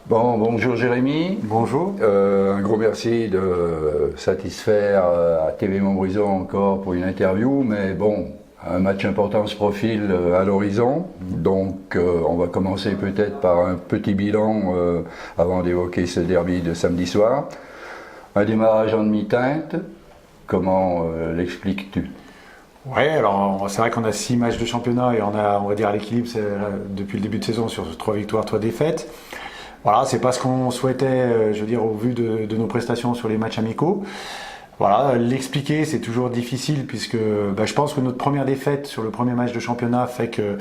Bonjour Jérémy. Bonjour. Un gros merci de satisfaire à TV Montbrison encore pour une interview, mais bon, un match important se profile à l'horizon, donc on va commencer peut-être par un petit bilan avant d'évoquer ce derby de samedi soir. Un démarrage en demi-teinte, comment l'expliques-tu? Ouais, alors c'est vrai qu'on a 6 matchs de championnat et on va dire à l'équilibre depuis le début de saison sur 3 victoires, 3 défaites. Voilà, c'est pas ce qu'on souhaitait, je veux dire, au vu de nos prestations sur les matchs amicaux. Voilà, l'expliquer c'est toujours difficile puisque je pense que notre première défaite sur le premier match de championnat fait que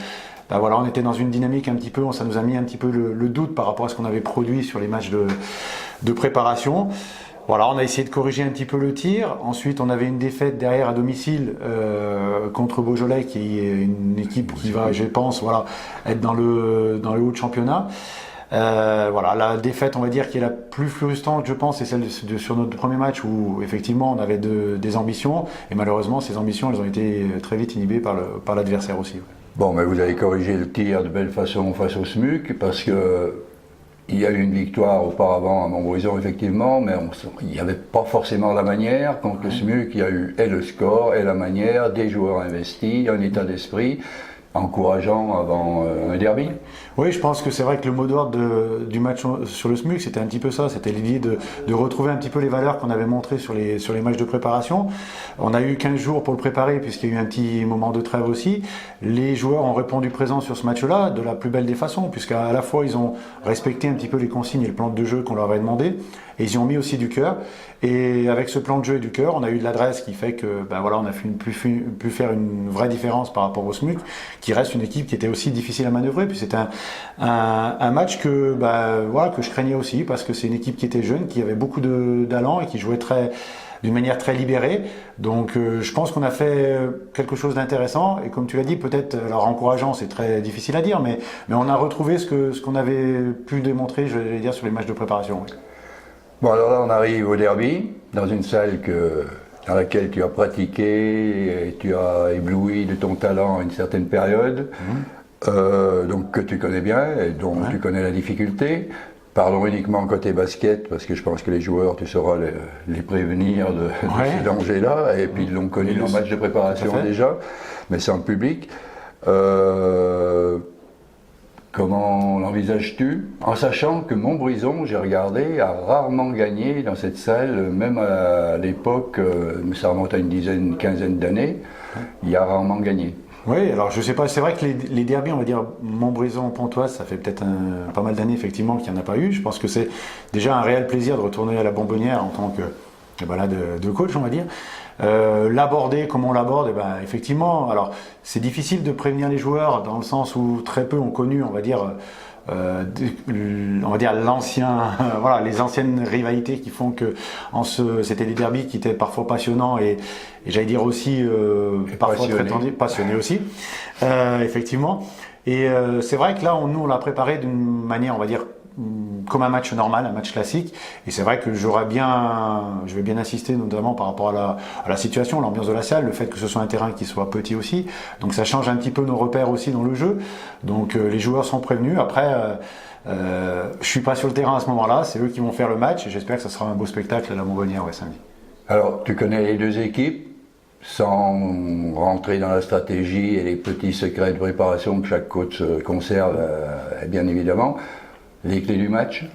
voilà, on était dans une dynamique un petit peu, ça nous a mis un petit peu le doute par rapport à ce qu'on avait produit sur les matchs de préparation. Voilà, on a essayé de corriger un petit peu le tir. Ensuite, on avait une défaite derrière à domicile contre Beaujolais, qui est une équipe qui va, je pense, voilà, être dans le haut de championnat. Voilà, la défaite, on va dire, qui est la plus frustrante, je pense, c'est celle sur notre premier match où effectivement on avait des ambitions et malheureusement ces ambitions, elles ont été très vite inhibées par l'adversaire aussi. Bon, mais vous avez corrigé le tir de belle façon face au SMUC parce que il y a eu une victoire auparavant à Montbrison, effectivement, mais il n'y avait pas forcément la manière. Contre le SMUC, il y a eu et le score, et la manière, des joueurs investis, un état d'esprit encourageant avant un derby. Oui, je pense que c'est vrai que le mot d'ordre du match sur le SMUC, c'était un petit peu ça, c'était l'idée de retrouver un petit peu les valeurs qu'on avait montrées sur les matchs de préparation. On a eu 15 jours pour le préparer puisqu'il y a eu un petit moment de trêve aussi. Les joueurs ont répondu présent sur ce match-là de la plus belle des façons, puisqu'à la fois ils ont respecté un petit peu les consignes et le plan de jeu qu'on leur avait demandé, et ils y ont mis aussi du cœur. Et avec ce plan de jeu et du cœur, on a eu de l'adresse qui fait que voilà, on a pu faire une vraie différence par rapport au SMUC, qui reste une équipe qui était aussi difficile à manœuvrer. Puis c'était un match que voilà, que je craignais aussi parce que c'est une équipe qui était jeune, qui avait beaucoup d'allant et qui jouait d'une manière très libérée. Donc je pense qu'on a fait quelque chose d'intéressant et comme tu l'as dit, peut-être, alors encourageant, c'est très difficile à dire, mais on a retrouvé ce qu'on avait pu démontrer, je vais dire, sur les matchs de préparation. Oui. Bon, alors là, on arrive au derby, dans une salle dans laquelle tu as pratiqué et tu as ébloui de ton talent à une certaine période, donc que tu connais bien et dont tu connais la difficulté. Parlons uniquement côté basket, parce que je pense que les joueurs, tu sauras les prévenir de ces dangers-là, et puis ils l'ont connu dans le match de préparation déjà, mais sans le public. Comment l'envisages-tu? En sachant que Montbrison, j'ai regardé, a rarement gagné dans cette salle, même à l'époque, ça remonte à une quinzaine d'années, il a rarement gagné. Oui, alors je sais pas, c'est vrai que les derbies, on va dire Montbrison-Pontoise, ça fait peut-être pas mal d'années effectivement qu'il n'y en a pas eu. Je pense que c'est déjà un réel plaisir de retourner à la Bonbonnière en tant que de coach, on va dire. L'aborder comme on l'aborde, effectivement, alors c'est difficile de prévenir les joueurs dans le sens où très peu ont connu, on va dire voilà, les anciennes rivalités qui font que c'était des derbys qui étaient parfois passionnants et j'allais dire aussi parfois très tendus, passionnés aussi, effectivement. Et c'est vrai que là, nous on l'a préparé d'une manière, on va dire, comme un match normal, un match classique. Et c'est vrai que je vais bien insister notamment par rapport à la situation, l'ambiance de la salle, le fait que ce soit un terrain qui soit petit aussi. Donc ça change un petit peu nos repères aussi dans le jeu. Donc les joueurs sont prévenus. Après, je suis pas sur le terrain à ce moment-là. C'est eux qui vont faire le match et j'espère que ça sera un beau spectacle à la Bonbonnière samedi. Alors, tu connais les deux équipes, sans rentrer dans la stratégie et les petits secrets de préparation que chaque coach conserve, bien évidemment. Les clés du match?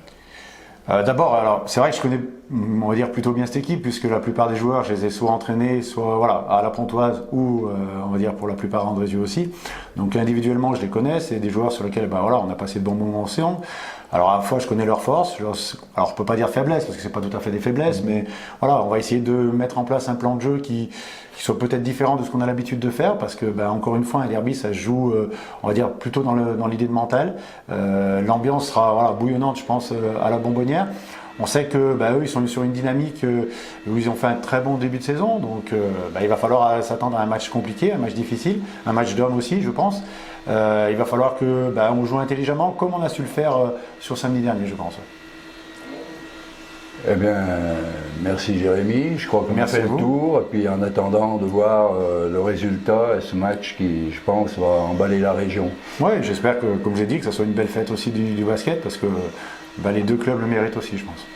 D'abord, alors c'est vrai que je connais, on va dire, plutôt bien cette équipe puisque la plupart des joueurs, je les ai soit entraînés, soit voilà, à la Pontoise ou on va dire pour la plupart à Andrézieux aussi. Donc individuellement, je les connais, c'est des joueurs sur lesquels voilà, on a passé de bons moments ensemble. Alors à la fois, je connais leurs forces. Alors on peut pas dire faiblesse parce que c'est pas tout à fait des faiblesses, mais voilà, on va essayer de mettre en place un plan de jeu qui soit peut-être différent de ce qu'on a l'habitude de faire parce que encore une fois, un derby, ça se joue, on va dire plutôt dans l'idée de mental. L'ambiance sera voilà, bouillonnante, je pense, à la Bonbonnière. On sait que eux, ils sont sur une dynamique où ils ont fait un très bon début de saison, donc il va falloir s'attendre à un match compliqué, un match difficile, un match d'hommes aussi, je pense. Il va falloir que on joue intelligemment, comme on a su le faire sur samedi dernier, je pense. Eh bien, merci Jérémy. Je crois qu'on a Merci fait à le vous. tour. Et puis en attendant de voir le résultat et ce match qui, je pense, va emballer la région. Ouais, j'espère que, comme j'ai dit, que ça soit une belle fête aussi du basket parce que les deux clubs le méritent aussi, je pense.